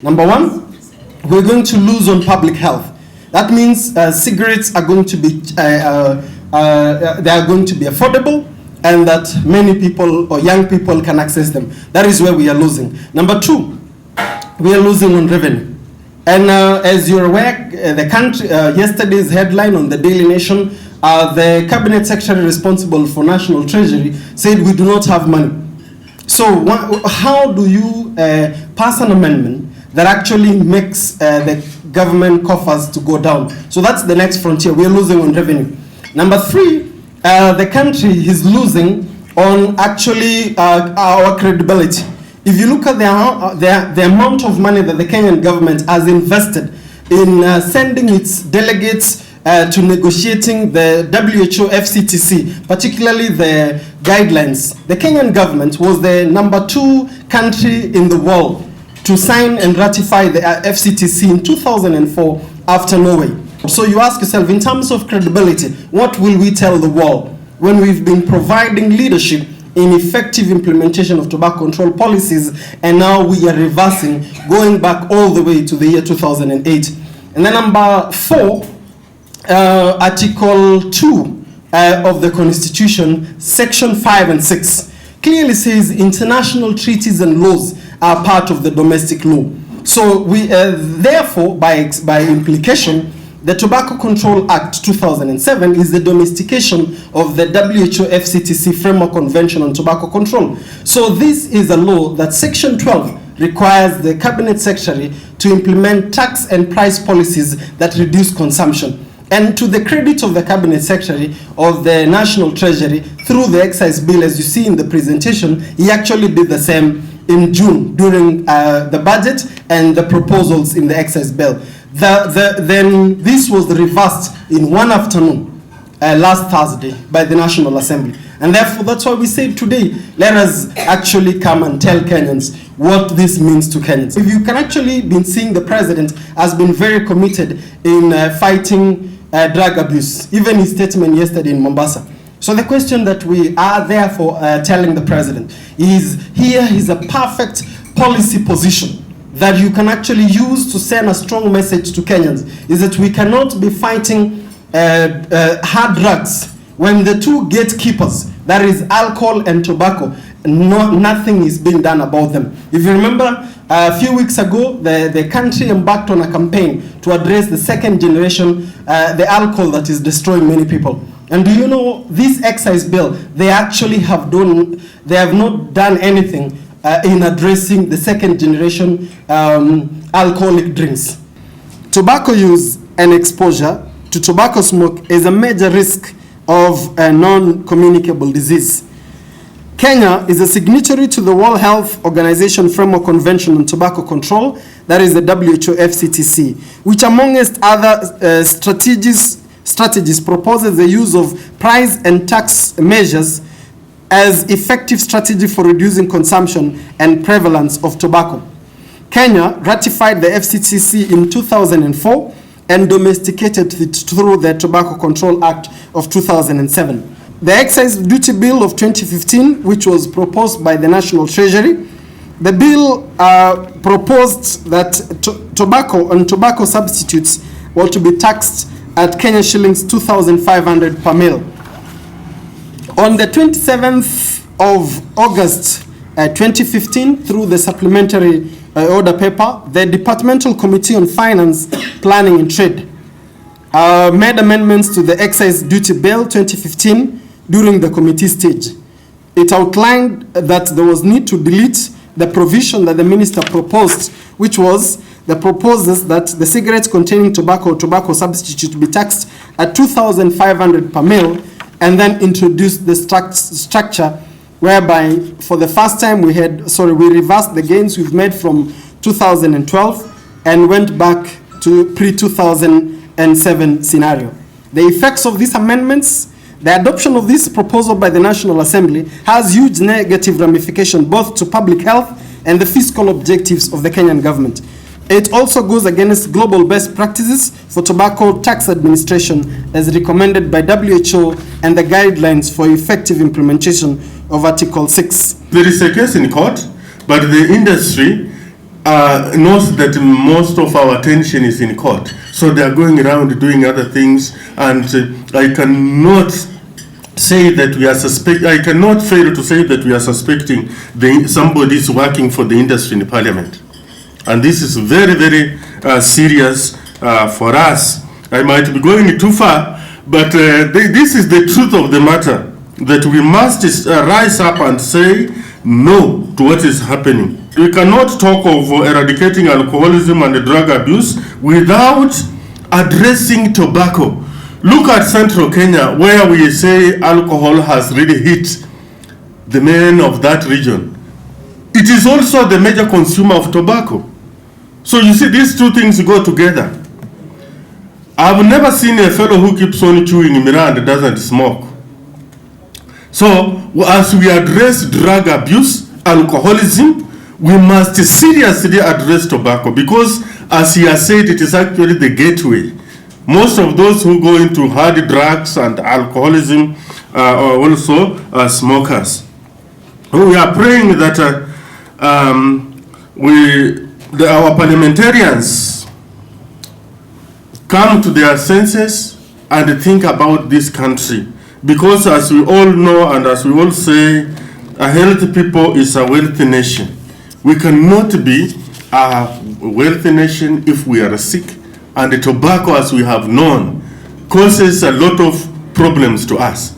Number one, we're going to lose on public health. That means cigarettes are going to be they are going to be affordable, and that many people or young people can access them. That is where we are losing. Number two, we are losing on revenue. And as you're aware, the country yesterday's headline on the Daily Nation, the cabinet secretary responsible for national treasury said we do not have money. So how do you pass an amendment that actually makes the government coffers to go down? So that's the next frontier. We're losing on revenue. Number three, the country is losing on actually our credibility. If you look at the amount of money that the Kenyan government has invested in sending its delegates to negotiating the WHO FCTC, particularly the guidelines, the Kenyan government was the number 2 country in the world to sign and ratify the FCTC in 2004 after Norway. So you ask yourself, in terms of credibility, what will we tell the world when we've been providing leadership in effective implementation of tobacco control policies, and now we are reversing, going back all the way to the year 2008. And then number 4, Article 2 of the Constitution, Section 5 and 6, clearly says international treaties and laws are part of the domestic law. So we therefore, by implication, the Tobacco Control Act 2007 is the domestication of the WHO FCTC Framework Convention on Tobacco Control. So this is a law that Section 12 requires the Cabinet Secretary to implement tax and price policies that reduce consumption. And to the credit of the Cabinet Secretary of the National Treasury, through the Excise Bill, as you see in the presentation, he actually did the same in June during the budget and the proposals in the Excise Bill. Then this was reversed in one afternoon last Thursday by the National Assembly. And therefore, that's why we say today, let us actually come and tell Kenyans what this means to Kenyans. If you can actually been seeing, the president has been very committed in fighting drug abuse, even his statement yesterday in Mombasa. So the question that we are therefore telling the president is, here is a perfect policy position that you can actually use to send a strong message to Kenyans, is that we cannot be fighting hard drugs when the two gatekeepers, that is alcohol and tobacco, nothing is being done about them. If you remember, a few weeks ago, the country embarked on a campaign to address the second generation, the alcohol that is destroying many people. And do you know, this excise bill, they actually have not done anything in addressing the second generation alcoholic drinks. Tobacco use and exposure to tobacco smoke is a major risk of a non-communicable disease. Kenya is a signatory to the World Health Organization Framework Convention on Tobacco Control, that is the WHO FCTC, which amongst other strategies proposes the use of price and tax measures as effective strategy for reducing consumption and prevalence of tobacco. Kenya ratified the FCTC in 2004 and domesticated it through the Tobacco Control Act of 2007. The Excise Duty Bill of 2015, which was proposed by the National Treasury, the bill proposed that tobacco and tobacco substitutes were to be taxed at Kenya shillings 2,500 per mil. On the 27th of August 2015, through the supplementary order paper, the Departmental Committee on Finance, Planning and Trade made amendments to the Excise Duty Bill 2015 during the committee stage. It outlined that there was need to delete the provision that the minister proposed, which was the proposes that the cigarettes containing tobacco or tobacco substitute be taxed at 2,500 per mil, and then introduced the structure whereby for the first time we reversed the gains we've made from 2012 and went back to pre-2007 scenario. The effects of these amendments, the adoption of this proposal by the National Assembly has huge negative ramifications both to public health and the fiscal objectives of the Kenyan government. It also goes against global best practices for tobacco tax administration as recommended by WHO and the guidelines for effective implementation of Article 6. There is a case in court, but the industry knows that most of our attention is in court. So they are going around doing other things, and I cannot say that we are I cannot fail to say that we are suspecting somebody is working for the industry in Parliament. And this is very, very serious for us. I might be going too far, but this is the truth of the matter, that we must rise up and say no to what is happening. We cannot talk of eradicating alcoholism and drug abuse without addressing tobacco. Look at Central Kenya, where we say alcohol has really hit the men of that region. It is also the major consumer of tobacco. So you see, these two things go together. I've never seen a fellow who keeps on chewing miraa and doesn't smoke. So as we address drug abuse, alcoholism, we must seriously address tobacco, because as he has said, it is actually the gateway. Most of those who go into hard drugs and alcoholism are also smokers. We are praying that our parliamentarians come to their senses and think about this country. Because as we all know and as we all say, a healthy people is a wealthy nation. We cannot be a wealthy nation if we are sick. And the tobacco, as we have known, causes a lot of problems to us.